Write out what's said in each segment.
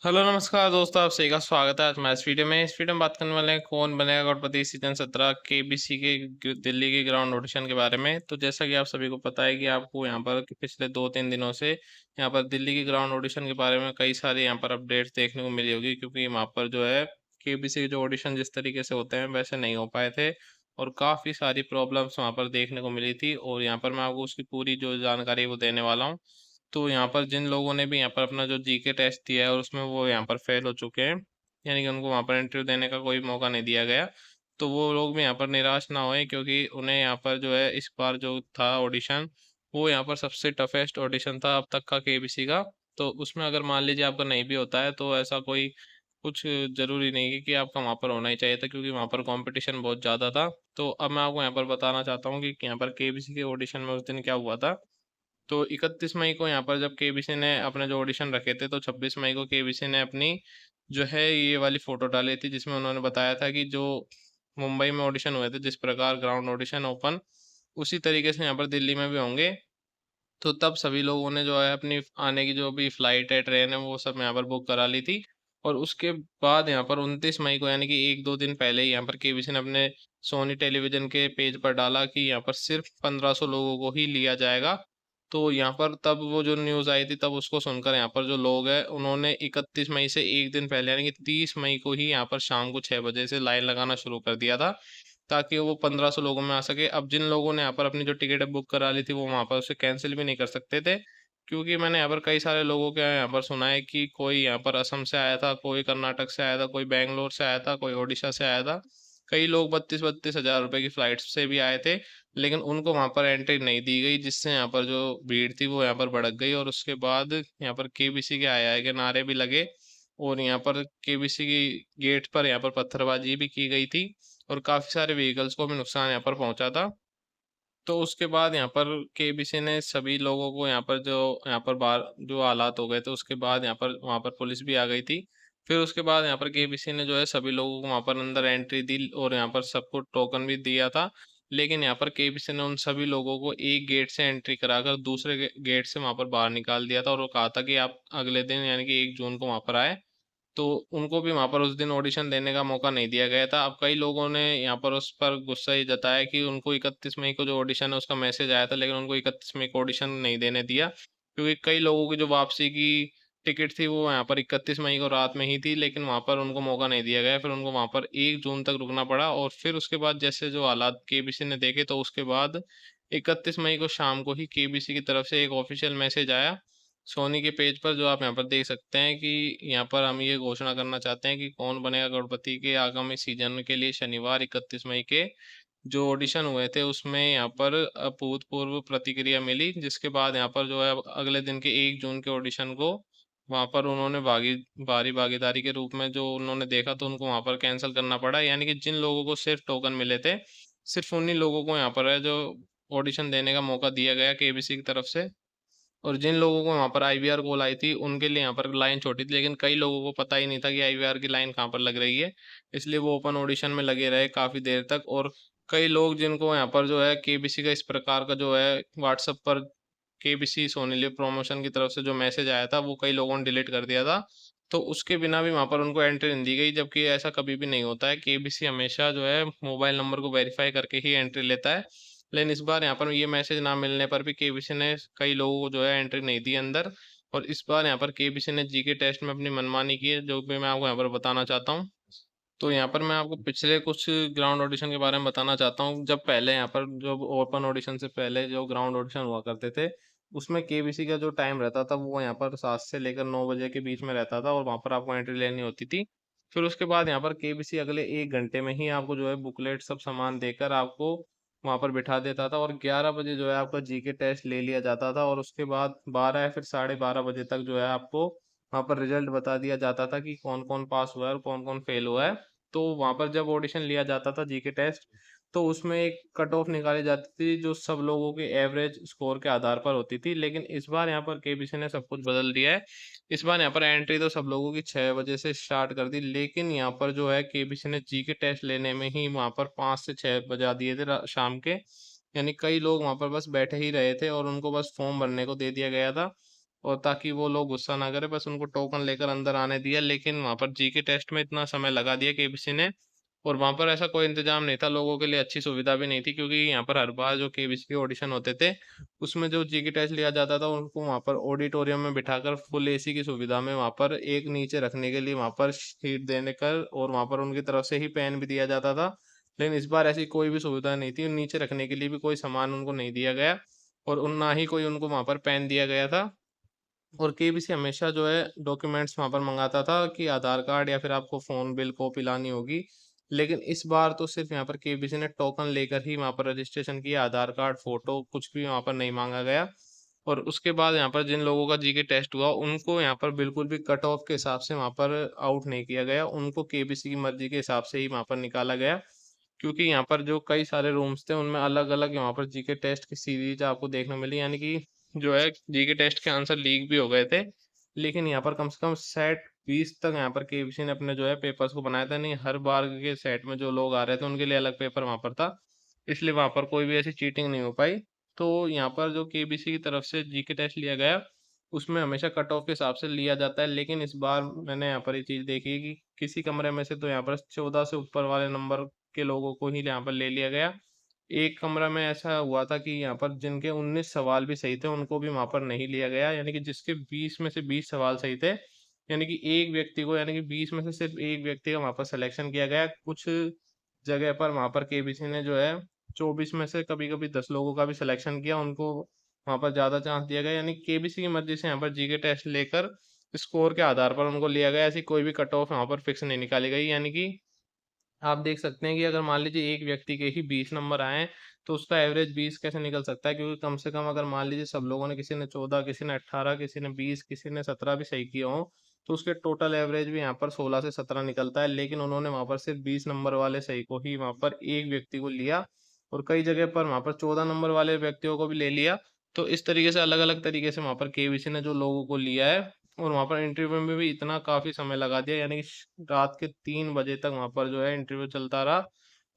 Hello नमस्कार दोस्तों, आप सभी का स्वागत है आज हमारे इस वीडियो में। बात करने वाले हैं कौन बनेगा करोड़पति सीजन 17 केबीसी के दिल्ली के ग्राउंड ऑडिशन के बारे में। तो जैसा कि आप सभी को पता है कि आपको यहाँ पर कि पिछले 2-3 दिनों से यहाँ पर दिल्ली के ग्राउंड ऑडिशन के बारे में कई सारे यहाँ पर अपडेट्स देखने को मिली होगी, क्योंकि वहाँ पर जो है केबीसी के जो ऑडिशन जिस तरीके से होते हैं वैसे नहीं हो पाए थे और काफ़ी सारी प्रॉब्लम्स वहाँ पर देखने को मिली थी। और यहाँ पर मैं आपको उसकी पूरी जो जानकारी है वो देने वाला हूँ। तो यहाँ पर जिन लोगों ने भी यहाँ पर अपना जो जीके टेस्ट दिया है और उसमें वो यहाँ पर फेल हो चुके हैं, यानी कि उनको वहाँ पर इंटरव्यू देने का कोई मौका नहीं दिया गया, तो वो लोग भी यहाँ पर निराश ना होए, क्योंकि उन्हें यहाँ पर जो है इस बार जो था ऑडिशन, वो यहाँ पर सबसे टफेस्ट ऑडिशन था अब तक का केबीसी का। तो उसमें अगर मान लीजिए आपका नहीं भी होता है तो ऐसा कोई कुछ ज़रूरी नहीं है कि आपका वहाँ पर होना ही चाहिए था, क्योंकि वहाँ पर कंपटीशन बहुत ज़्यादा था। तो अब मैं आपको यहाँ पर बताना चाहता हूँ कि यहाँ पर केबीसी के ऑडिशन में उस दिन क्या हुआ था। तो 31 मई को यहाँ पर जब केबीसी ने अपने जो ऑडिशन रखे थे, तो 26 मई को केबीसी ने अपनी जो है ये वाली फ़ोटो डाली थी, जिसमें उन्होंने बताया था कि जो मुंबई में ऑडिशन हुए थे, जिस प्रकार ग्राउंड ऑडिशन ओपन, उसी तरीके से यहाँ पर दिल्ली में भी होंगे। तो तब सभी लोगों ने जो है अपनी आने की जो भी फ्लाइट है, ट्रेन है, वो सब यहाँ पर बुक करा ली थी। और उसके बाद यहाँ पर 29 मई को, यानी कि 1-2 दिन पहले ही, यहाँ पर केबीसी ने अपने सोनी टेलीविज़न के पेज पर डाला कि यहाँ पर सिर्फ़ 1500 लोगों को ही लिया जाएगा। तो यहाँ पर तब वो जो न्यूज़ आई थी, तब उसको सुनकर यहाँ पर जो लोग हैं, उन्होंने 31 मई से 1 दिन पहले यानी कि 30 मई को ही यहाँ पर शाम को 6 बजे से लाइन लगाना शुरू कर दिया था, ताकि वो 1500 लोगों में आ सके। अब जिन लोगों ने यहाँ पर अपनी जो टिकट बुक करा ली थी, वो वहाँ पर उसे कैंसल भी नहीं कर सकते थे, क्योंकि मैंने यहाँ पर कई सारे लोगों के यहाँ पर सुना है कि कोई यहाँ पर असम से आया था, कोई कर्नाटक से आया था, कोई बैंगलोर से आया था, कोई ओडिशा से आया था। कई लोग 32-32 हज़ार रुपए की फ्लाइट से भी आए थे, लेकिन उनको वहाँ पर एंट्री नहीं दी गई, जिससे यहाँ पर जो भीड़ थी वो यहाँ पर भड़क गई। और उसके बाद यहाँ पर केबीसी के आए आए के नारे भी लगे और यहाँ पर केबीसी की गेट पर यहाँ पर पत्थरबाजी भी की गई थी और काफ़ी सारे व्हीकल्स को भी नुकसान यहाँ पर पहुँचा था। तो उसके बाद यहाँ पर केबीसी ने सभी लोगों को यहाँ पर जो यहाँ पर बाहर जो हालात हो गए थे, उसके बाद यहाँ पर वहाँ पर पुलिस भी आ गई थी। फिर उसके बाद यहाँ पर केबीसी ने जो है सभी लोगों को वहाँ पर अंदर एंट्री दी और यहाँ पर सबको टोकन भी दिया था। लेकिन यहाँ पर केबीसी ने उन सभी लोगों को एक गेट से एंट्री कराकर दूसरे गेट से वहाँ पर बाहर निकाल दिया था और वो कहा था कि आप अगले दिन यानी कि 1 जून को वहाँ पर आए। तो उनको भी वहाँ पर उस दिन ऑडिशन देने का मौका नहीं दिया गया था। अब कई लोगों ने यहाँ पर उस पर गुस्सा ये जताया कि उनको 31 मई को जो ऑडिशन है उसका मैसेज आया था, लेकिन उनको 31 मई को ऑडिशन नहीं देने दिया, क्योंकि कई लोगों की जो वापसी की टिकट थी वो यहाँ पर 31 मई को रात में ही थी, लेकिन वहाँ पर उनको मौका नहीं दिया गया। फिर उनको वहाँ पर 1 जून तक रुकना पड़ा और फिर उसके बाद जैसे जो हालात केबीसी ने देखे, तो उसके बाद 31 मई को शाम को ही केबीसी की तरफ से एक ऑफ़िशियल मैसेज आया सोनी के पेज पर, जो आप यहाँ पर देख सकते हैं कि यहाँ पर हम ये घोषणा करना चाहते हैं कि कौन बनेगा करोड़पति के आगामी सीजन के लिए शनिवार 31 मई के जो ऑडिशन हुए थे उसमें यहाँ पर अभूतपूर्व प्रतिक्रिया मिली, जिसके बाद यहाँ पर जो है अब अगले दिन के 1 जून के ऑडिशन को वहाँ पर उन्होंने भारी भागीदारी के रूप में जो उन्होंने देखा, तो उनको वहाँ पर कैंसिल करना पड़ा। यानी कि जिन लोगों को सिर्फ टोकन मिले थे, सिर्फ उन्हीं लोगों को यहाँ पर है जो ऑडिशन देने का मौका दिया गया केबीसी की तरफ से। और जिन लोगों को वहाँ पर आईवीआर कॉल आई थी, उनके लिए यहाँ पर लाइन छोटी थी, लेकिन कई लोगों को पता ही नहीं था कि आईवीआर की लाइन कहाँ पर लग रही है। इसलिए वो ओपन ऑडिशन में लगे रहे काफ़ी देर तक और कई लोग जिनको यहाँ पर जो है केबीसी का इस प्रकार का जो है व्हाट्सएप पर केबीसी सोनी लिव प्रमोशन की तरफ से जो मैसेज आया था, वो कई लोगों ने डिलीट कर दिया था। तो उसके बिना भी वहाँ पर उनको एंट्री नहीं दी गई, जबकि ऐसा कभी भी नहीं होता है। केबीसी हमेशा जो है मोबाइल नंबर को वेरीफ़ाई करके ही एंट्री लेता है। लेकिन इस बार यहाँ पर ये मैसेज ना मिलने पर भी केबीसी ने कई लोगों को जो है एंट्री नहीं दी अंदर। और इस बार यहाँ पर केबीसी ने जीके टेस्ट में अपनी मनमानी की है, जो भी मैं आपको यहाँ पर बताना चाहता हूँ। तो यहाँ पर मैं आपको पिछले कुछ ग्राउंड ऑडिशन के बारे में बताना चाहता हूँ। जब पहले यहाँ पर जब ओपन ऑडिशन से पहले जो ग्राउंड ऑडिशन हुआ करते थे, उसमें केबीसी का जो टाइम रहता था वो यहाँ पर 7 से लेकर 9 बजे के बीच में रहता था और वहाँ पर आपको एंट्री लेनी होती थी। फिर उसके बाद यहाँ पर केबीसी अगले 1 घंटे में ही आपको जो है बुकलेट सब सामान देकर आपको वहाँ पर बिठा देता था और 11 बजे जो है आपका जीके टेस्ट ले लिया जाता था और उसके बाद 12 या फिर साढ़े 12 बजे तक जो है आपको वहाँ पर रिजल्ट बता दिया जाता था कि कौन-कौन पास हुआ है और कौन-कौन फेल हुआ है। तो वहाँ पर जब ऑडिशन लिया जाता था जीके टेस्ट, तो उसमें एक कट ऑफ निकाली जाती थी जो सब लोगों के एवरेज स्कोर के आधार पर होती थी। लेकिन इस बार यहाँ पर केबीसी ने सब कुछ बदल दिया है। इस बार यहाँ पर एंट्री तो सब लोगों की 6 बजे से स्टार्ट कर दी, लेकिन यहाँ पर जो है केबीसी ने जीके टेस्ट लेने में ही वहाँ पर 5 से 6 बजा दिए थे शाम के। यानी कई लोग वहाँ पर बस बैठे ही रहे थे और उनको बस फॉर्म भरने को दे दिया गया था। और ताकि वो लोग गुस्सा ना करे, बस उनको टोकन लेकर अंदर आने दिया। लेकिन वहाँ पर जीके टेस्ट में इतना समय लगा दिया केबीसी ने, और वहाँ पर ऐसा कोई इंतजाम नहीं था, लोगों के लिए अच्छी सुविधा भी नहीं थी, क्योंकि यहाँ पर हर बार जो केबीसी के ऑडिशन होते थे उसमें जो जीके टेस्ट लिया जाता था उनको वहाँ पर ऑडिटोरियम में बिठाकर फुल एसी की सुविधा में वहाँ पर एक नीचे रखने के लिए वहाँ पर सीट देने कर, और वहाँ पर उनकी तरफ से ही पेन भी दिया जाता था। लेकिन इस बार ऐसी कोई भी सुविधा नहीं थी, नीचे रखने के लिए भी कोई सामान उनको नहीं दिया गया, और ना ही कोई उनको वहाँ पर पेन दिया गया था। और केबीसी हमेशा जो है डॉक्यूमेंट्स वहाँ पर मंगाता था कि आधार कार्ड या फिर आपको फ़ोन बिल कॉपी लानी होगी। लेकिन इस बार तो सिर्फ़ यहाँ पर केबीसी ने टोकन लेकर ही वहाँ पर रजिस्ट्रेशन किया, आधार कार्ड, फ़ोटो कुछ भी वहाँ पर नहीं माँगा गया। और उसके बाद यहाँ पर जिन लोगों का जीके टेस्ट हुआ, उनको यहाँ पर बिल्कुल भी कट ऑफ के हिसाब से वहाँ पर आउट नहीं किया गया। उनको केबीसी की मर्ज़ी के हिसाब से ही वहाँ पर निकाला गया। क्योंकि यहाँ पर जो कई सारे रूम्स थे उनमें अलग-अलग यहाँ पर जीके टेस्ट की सीरीज आपको देखने मिली, यानी कि जो है जीके टेस्ट के आंसर लीक भी हो गए थे। लेकिन यहाँ पर कम से कम सेट 20 तक यहाँ पर केबीसी ने अपने जो है पेपर्स को बनाया था। नहीं, हर बार के सेट में जो लोग आ रहे थे उनके लिए अलग पेपर वहाँ पर था। इसलिए वहाँ पर कोई भी ऐसी चीटिंग नहीं हो पाई। तो यहाँ पर जो केबीसी की तरफ से जीके टेस्ट लिया गया, उसमें हमेशा कट ऑफ के हिसाब से लिया जाता है। लेकिन इस बार मैंने यहाँ पर ये चीज़ देखी कि किसी कमरे में से तो यहाँ पर 14 से ऊपर वाले नंबर के लोगों को ही यहाँ पर ले लिया गया। एक कमरा में ऐसा हुआ था कि यहाँ पर जिनके 19 सवाल भी सही थे, उनको भी वहाँ पर नहीं लिया गया। यानी कि जिसके 20 में से 20 सवाल सही थे, यानी कि एक व्यक्ति को, यानी कि 20 में से सिर्फ़ एक व्यक्ति का वहाँ पर सिलेक्शन किया गया। कुछ जगह पर वहाँ पर केबीसी ने जो है 24 में से कभी-कभी 10 लोगों का भी सिलेक्शन किया, उनको वहाँ पर ज़्यादा चांस दिया गया। यानी केबीसी की मर्ज़ी से यहाँ पर जीके टेस्ट लेकर स्कोर के आधार पर उनको लिया गया। ऐसी कोई भी कट ऑफ यहाँ पर फिक्स नहीं निकाली गई। यानी कि आप देख सकते हैं कि अगर मान लीजिए एक व्यक्ति के ही 20 नंबर आए हैं, तो उसका एवरेज 20 कैसे निकल सकता है? क्योंकि कम से कम अगर मान लीजिए सब लोगों ने, किसी ने 14, किसी ने 18, किसी ने 20, किसी ने 17 भी सही किए हों, तो उसके टोटल एवरेज भी यहाँ पर 16 से 17 निकलता है। लेकिन उन्होंने वहाँ पर सिर्फ 20 नंबर वाले सही को ही वहाँ पर एक व्यक्ति को लिया, और कई जगह पर वहाँ पर 14 नंबर वाले व्यक्तियों को भी ले लिया। तो इस तरीके से अलग-अलग तरीके से वहाँ पर केबीसी ने जो लोगों को लिया है, और वहाँ पर इंटरव्यू में भी इतना काफ़ी समय लगा दिया, यानी कि रात के 3 बजे तक वहाँ पर जो है इंटरव्यू चलता रहा।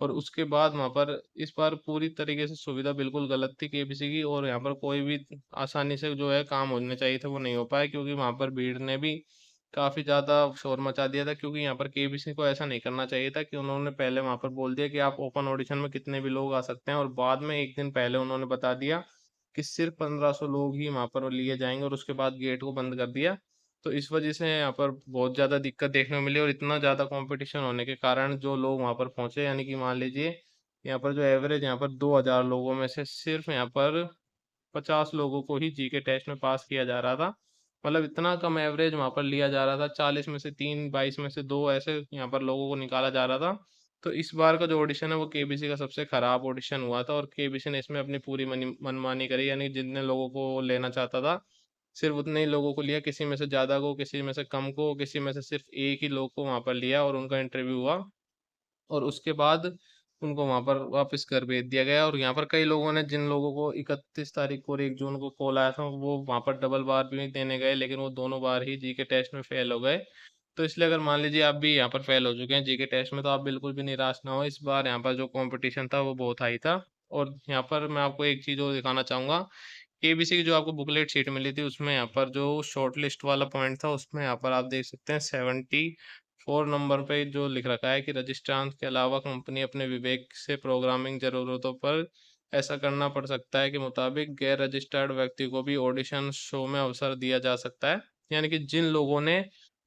और उसके बाद वहाँ पर इस बार पूरी तरीके से सुविधा बिल्कुल गलत थी केबीसी की, और यहाँ पर कोई भी आसानी से जो है काम होने चाहिए थे वो नहीं हो पाए, क्योंकि वहाँ पर भीड़ ने भी काफ़ी ज़्यादा शोर मचा दिया था। क्योंकि यहाँ पर केबीसी को ऐसा नहीं करना चाहिए था कि उन्होंने पहले वहाँ पर बोल दिया कि आप ओपन ऑडिशन में कितने भी लोग आ सकते हैं, और बाद में एक दिन पहले उन्होंने बता दिया कि सिर्फ 1500 लोग ही वहाँ पर लिए जाएंगे, और उसके बाद गेट को बंद कर दिया। तो इस वजह से यहाँ पर बहुत ज़्यादा दिक्कत देखने को मिली, और इतना ज़्यादा कंपटीशन होने के कारण जो लोग वहाँ पर पहुँचे, यानी कि मान लीजिए यहाँ पर जो एवरेज यहाँ पर 2000 लोगों में से सिर्फ यहाँ पर 50 लोगों को ही जीके टेस्ट में पास किया जा रहा था। मतलब इतना कम एवरेज वहाँ पर लिया जा रहा था, 40 में से 3, 22 में से 2, ऐसे यहाँ पर लोगों को निकाला जा रहा था। तो इस बार का जो ऑडिशन है वो केबीसी का सबसे खराब ऑडिशन हुआ था, और केबीसी ने इसमें अपनी पूरी मनमानी करी, यानी जितने लोगों को लेना चाहता था सिर्फ उतने ही लोगों को लिया, किसी में से ज़्यादा को, किसी में से कम को, किसी में से सिर्फ एक ही लोग को वहाँ पर लिया, और उनका इंटरव्यू हुआ, और उसके बाद उनको वहाँ पर वापस घर भेज दिया गया। और यहाँ पर कई लोगों ने, जिन लोगों को 31 तारीख को और 1 जून को कॉल आया था, वो वहाँ पर डबल बार भी देने गए, लेकिन वो दोनों बार ही जीके टेस्ट में फेल हो गए। तो इसलिए अगर मान लीजिए आप भी यहाँ पर फेल हो चुके हैं जीके टेस्ट में, तो आप बिल्कुल भी निराश ना हो। इस बार यहाँ पर जो कंपटीशन था वो बहुत हाई था। और यहाँ पर मैं आपको एक चीज़ और दिखाना चाहूँगा, केबीसी की जो आपको बुकलेट शीट मिली थी उसमें यहाँ पर जो शॉर्ट लिस्ट वाला पॉइंट था, उसमें यहाँ पर आप देख सकते हैं 74 नंबर पे जो लिख रखा है कि रजिस्ट्रार के अलावा कंपनी अपने विवेक से प्रोग्रामिंग ज़रूरतों पर ऐसा करना पड़ सकता है के मुताबिक गैर रजिस्टर्ड व्यक्ति को भी ऑडिशन शो में अवसर दिया जा सकता है। यानी कि जिन लोगों ने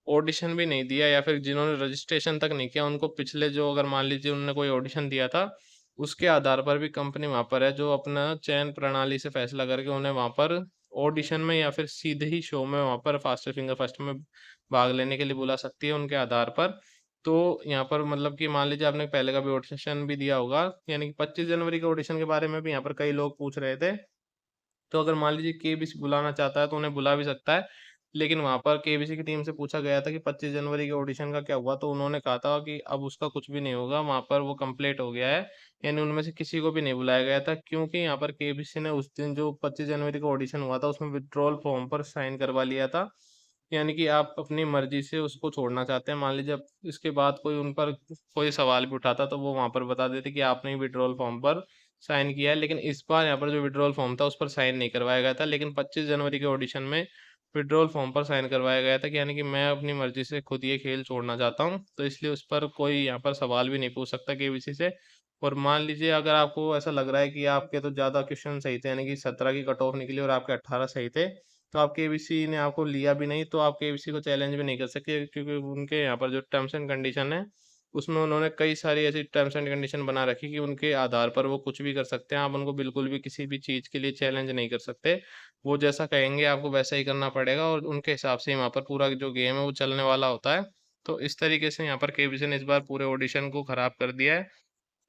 ऑडिशन भी नहीं दिया, या फिर जिन्होंने रजिस्ट्रेशन तक नहीं किया, उनको पिछले जो, अगर मान लीजिए उन्होंने कोई ऑडिशन दिया था, उसके आधार पर भी कंपनी वहाँ पर है जो अपना चयन प्रणाली से फैसला करके उन्हें वहाँ पर ऑडिशन में या फिर सीधे ही शो में वहाँ पर फास्टर फिंगर फर्स्ट में भाग लेने के लिए बुला सकती है उनके आधार पर। तो यहाँ पर मतलब कि मान लीजिए आपने पहले का भी ऑडिशन भी दिया होगा, यानी कि 25 जनवरी के ऑडिशन के बारे में भी यहाँ पर कई लोग पूछ रहे थे। तो अगर मान लीजिए केबीसी बुलाना चाहता है तो उन्हें बुला भी सकता है। लेकिन वहाँ पर केबीसी की टीम से पूछा गया था कि 25 जनवरी के ऑडिशन का क्या हुआ? तो उन्होंने कहा था कि अब उसका कुछ भी नहीं होगा, वहाँ पर वो कंप्लीट हो गया है। यानी उनमें से किसी को भी नहीं बुलाया गया था, क्योंकि यहाँ पर केबीसी ने उस दिन जो 25 जनवरी को ऑडिशन हुआ था उसमें विथड्रॉल फॉर्म पर साइन करवा लिया था। यानी कि आप अपनी मर्ज़ी से उसको छोड़ना चाहते हैं। मान लीजिए अब इसके बाद कोई उन पर कोई सवाल भी उठाता तो वो वहाँ पर बता देते कि आपने ही विथड्रॉल फॉर्म पर साइन किया है। लेकिन इस बार यहाँ पर जो विथड्रॉल फॉर्म था उस पर साइन नहीं करवाया गया था। लेकिन 25 जनवरी के ऑडिशन में विड्रॉल फॉर्म पर साइन करवाया गया था कि यानी कि मैं अपनी मर्जी से खुद ये खेल छोड़ना चाहता हूँ, तो इसलिए उस पर कोई यहाँ पर सवाल भी नहीं पूछ सकता केबीसी से। और मान लीजिए अगर आपको ऐसा लग रहा है कि आपके तो ज़्यादा क्वेश्चन सही थे, यानी कि 17 की कट ऑफ निकली और आपके 18 सही थे, तो आप केबीसी ने आपको लिया भी नहीं, तो आप केबीसी को चैलेंज भी नहीं कर सकते, क्योंकि उनके यहाँ पर जो टर्म्स एंड कंडीशन है, उसमें उन्होंने कई सारी ऐसी टर्म्स एंड कंडीशन बना रखी कि उनके आधार पर वो कुछ भी कर सकते हैं। आप उनको बिल्कुल भी किसी भी चीज़ के लिए चैलेंज नहीं कर सकते। वो जैसा कहेंगे आपको वैसा ही करना पड़ेगा, और उनके हिसाब से ही वहाँ पर पूरा जो गेम है वो चलने वाला होता है। तो इस तरीके से यहाँ पर केबीसी ने इस बार पूरे ऑडिशन को खराब कर दिया है।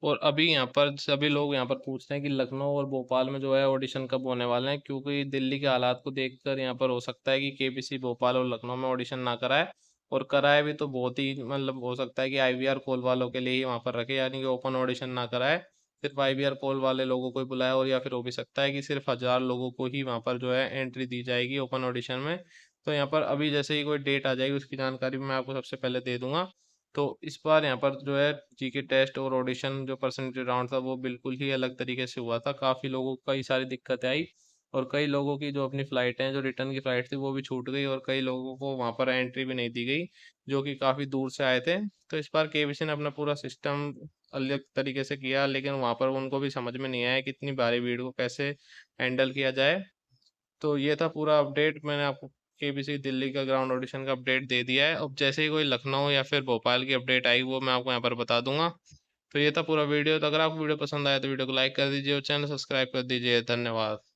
और अभी यहाँ पर सभी लोग यहाँ पर पूछते हैं कि लखनऊ और भोपाल में जो है ऑडिशन कब होने वाले हैं, क्योंकि दिल्ली के हालात को देखकर यहाँ पर हो सकता है कि केबीसी भोपाल और लखनऊ में ऑडिशन ना कराए, और कराए भी तो बहुत ही मतलब हो सकता है कि आईवीआर कॉल वालों के लिए ही वहाँ पर रखे, यानी कि ओपन ऑडिशन ना कराए, सिर्फ आईवीआर कॉल वाले लोगों को ही बुलाए। और या फिर हो भी सकता है कि सिर्फ 1000 लोगों को ही वहाँ पर जो है एंट्री दी जाएगी ओपन ऑडिशन में। तो यहाँ पर अभी जैसे ही कोई डेट आ जाएगी उसकी जानकारी मैं आपको सबसे पहले दे दूंगा। तो इस बार यहाँ पर जो है जीके टेस्ट और ऑडिशन जो परसेंटेज राउंड था वो बिल्कुल ही अलग तरीके से हुआ था। काफ़ी लोगों को कई सारी दिक्कतें आई, और कई लोगों की जो अपनी फ़्लाइट हैं, जो रिटर्न की फ़्लाइट थी वो भी छूट गई, और कई लोगों को वहाँ पर एंट्री भी नहीं दी गई जो कि काफ़ी दूर से आए थे। तो इस बार केबीसी ने अपना पूरा सिस्टम अलग तरीके से किया, लेकिन वहाँ पर उनको भी समझ में नहीं आया कि इतनी भारी भीड़ को कैसे हैंडल किया जाए। तो ये था पूरा अपडेट, मैंने आपको केबीसी दिल्ली का ग्राउंड ऑडिशन का अपडेट दे दिया है। अब जैसे ही कोई लखनऊ या फिर भोपाल की अपडेट आई वो मैं आपको यहाँ पर बता दूंगा। तो ये था पूरा वीडियो। तो अगर आपको वीडियो पसंद आया तो वीडियो को लाइक कर दीजिए और चैनल सब्सक्राइब कर दीजिए। धन्यवाद।